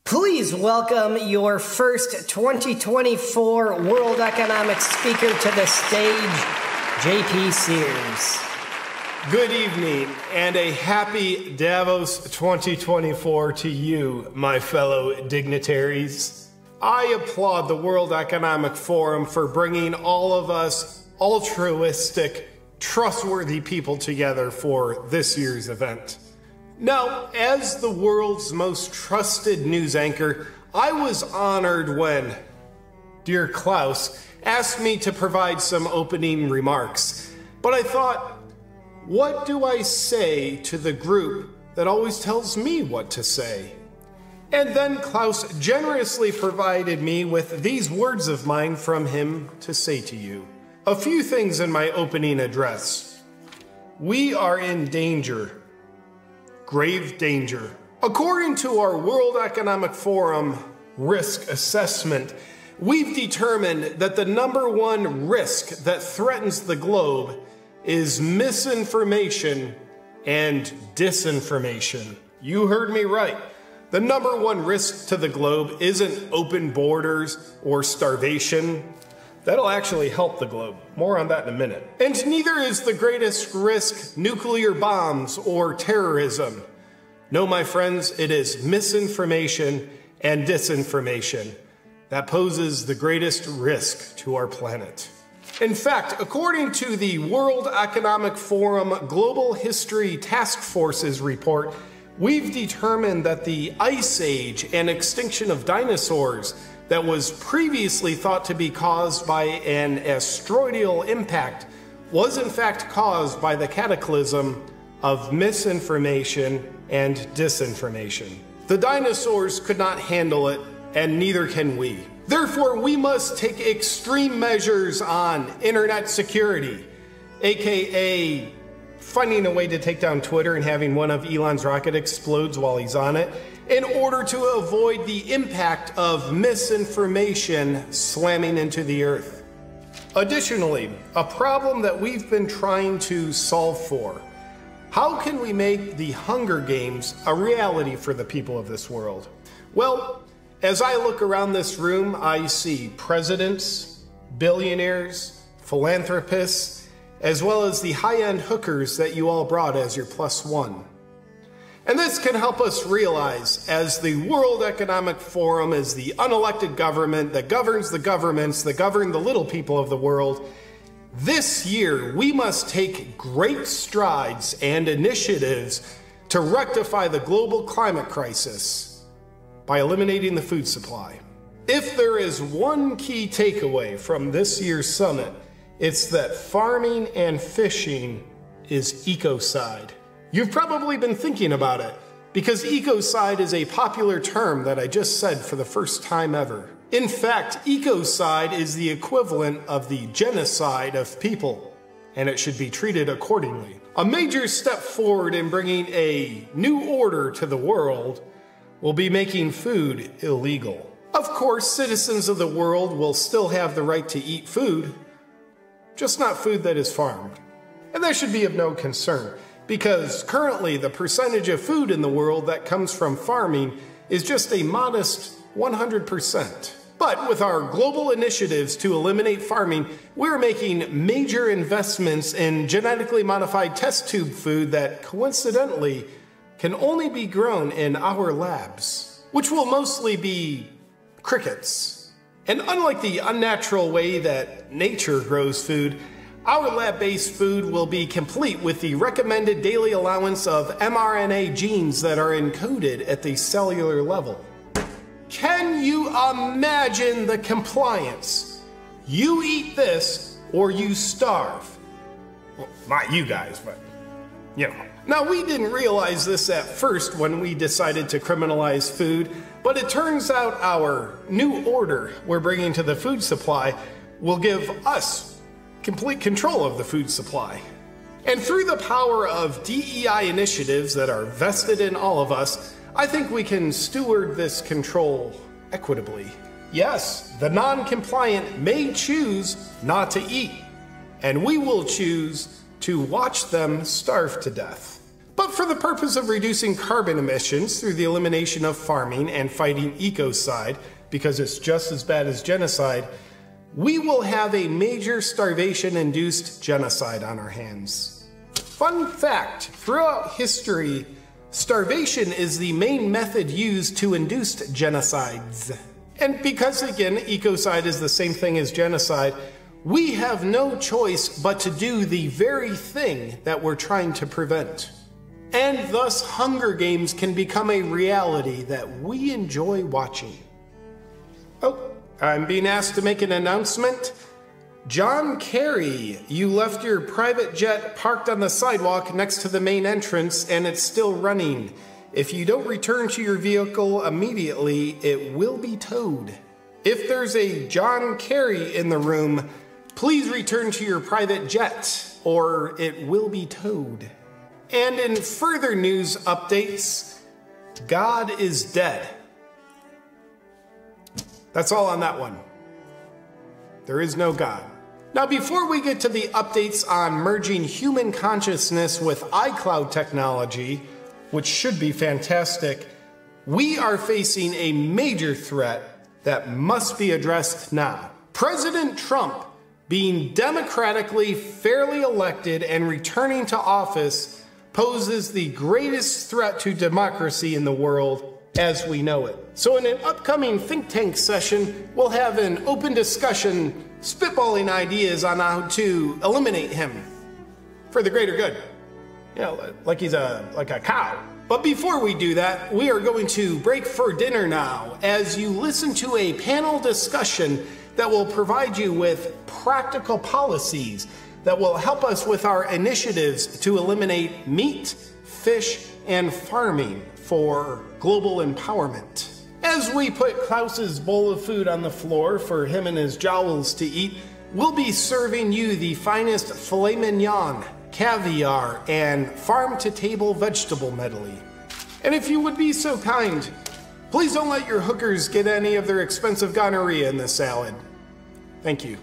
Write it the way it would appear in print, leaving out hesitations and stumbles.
Please welcome your first 2024 World Economic Speaker to the stage, J.P. Sears. Good evening and a happy Davos 2024 to you, my fellow dignitaries. I applaud the World Economic Forum for bringing all of us altruistic, trustworthy people together for this year's event. Now, as the world's most trusted news anchor, I was honored when dear Klaus asked me to provide some opening remarks. But I thought, what do I say to the group that always tells me what to say? And then Klaus generously provided me with these words of mine from him to say to you. A few things in my opening address. We are in danger. Grave danger. According to our World Economic Forum risk assessment, we've determined that the #1 risk that threatens the globe is misinformation and disinformation. You heard me right. The #1 risk to the globe isn't open borders or starvation. That'll actually help the globe. More on that in a minute. And neither is the greatest risk nuclear bombs or terrorism. No, my friends, it is misinformation and disinformation that poses the greatest risk to our planet. In fact, according to the World Economic Forum Global History Task Force's report, we've determined that the Ice Age and extinction of dinosaurs that was previously thought to be caused by an asteroidal impact was in fact caused by the cataclysm of misinformation and disinformation. The dinosaurs could not handle it, and neither can we. Therefore, we must take extreme measures on internet security, aka finding a way to take down Twitter and having one of Elon's rockets explodes while he's on it, in order to avoid the impact of misinformation slamming into the earth. Additionally, a problem that we've been trying to solve for: how can we make the Hunger Games a reality for the people of this world? Well, as I look around this room, I see presidents, billionaires, philanthropists, as well as the high-end hookers that you all brought as your +1. And this can help us realize, as the World Economic Forum is the unelected government that governs the governments that govern the little people of the world, this year we must take great strides and initiatives to rectify the global climate crisis by eliminating the food supply. If there is one key takeaway from this year's summit, it's that farming and fishing is ecocide. You've probably been thinking about it, because ecocide is a popular term that I just said for the first time ever. In fact, ecocide is the equivalent of the genocide of people, and it should be treated accordingly. A major step forward in bringing a new order to the world will be making food illegal. Of course, citizens of the world will still have the right to eat food, just not food that is farmed. And that should be of no concern, because currently the percentage of food in the world that comes from farming is just a modest 100%. But with our global initiatives to eliminate farming, we're making major investments in genetically modified test tube food that coincidentally can only be grown in our labs, which will mostly be crickets. And unlike the unnatural way that nature grows food, our lab-based food will be complete with the recommended daily allowance of mRNA genes that are encoded at the cellular level. Can you imagine the compliance? You eat this or you starve. Well, not you guys, but you know. Now, we didn't realize this at first when we decided to criminalize food, but it turns out our new order we're bringing to the food supply will give us complete control of the food supply. And through the power of DEI initiatives that are vested in all of us, I think we can steward this control equitably. Yes, the non-compliant may choose not to eat, and we will choose to watch them starve to death. But for the purpose of reducing carbon emissions through the elimination of farming and fighting ecocide, because it's just as bad as genocide, we will have a major starvation-induced genocide on our hands. Fun fact, throughout history, starvation is the main method used to induce genocides. And because, again, ecocide is the same thing as genocide, we have no choice but to do the very thing that we're trying to prevent. And thus, Hunger Games can become a reality that we enjoy watching. Oh, I'm being asked to make an announcement. John Kerry, you left your private jet parked on the sidewalk next to the main entrance and it's still running. If you don't return to your vehicle immediately, it will be towed. If there's a John Kerry in the room, please return to your private jet or it will be towed. And in further news updates, God is dead. That's all on that one. There is no God. Now, before we get to the updates on merging human consciousness with iCloud technology, which should be fantastic, we are facing a major threat that must be addressed now. President Trump, being democratically fairly elected and returning to office, poses the greatest threat to democracy in the world as we know it. So in an upcoming think tank session, we'll have an open discussion spitballing ideas on how to eliminate him for the greater good. You know, like he's like a cow. But before we do that, we are going to break for dinner now as you listen to a panel discussion that will provide you with practical policies that will help us with our initiatives to eliminate meat, fish, and farming for global empowerment. As we put Klaus's bowl of food on the floor for him and his jowls to eat, we'll be serving you the finest filet mignon, caviar, and farm-to-table vegetable medley. And if you would be so kind, please don't let your hookers get any of their expensive gonorrhea in the salad. Thank you.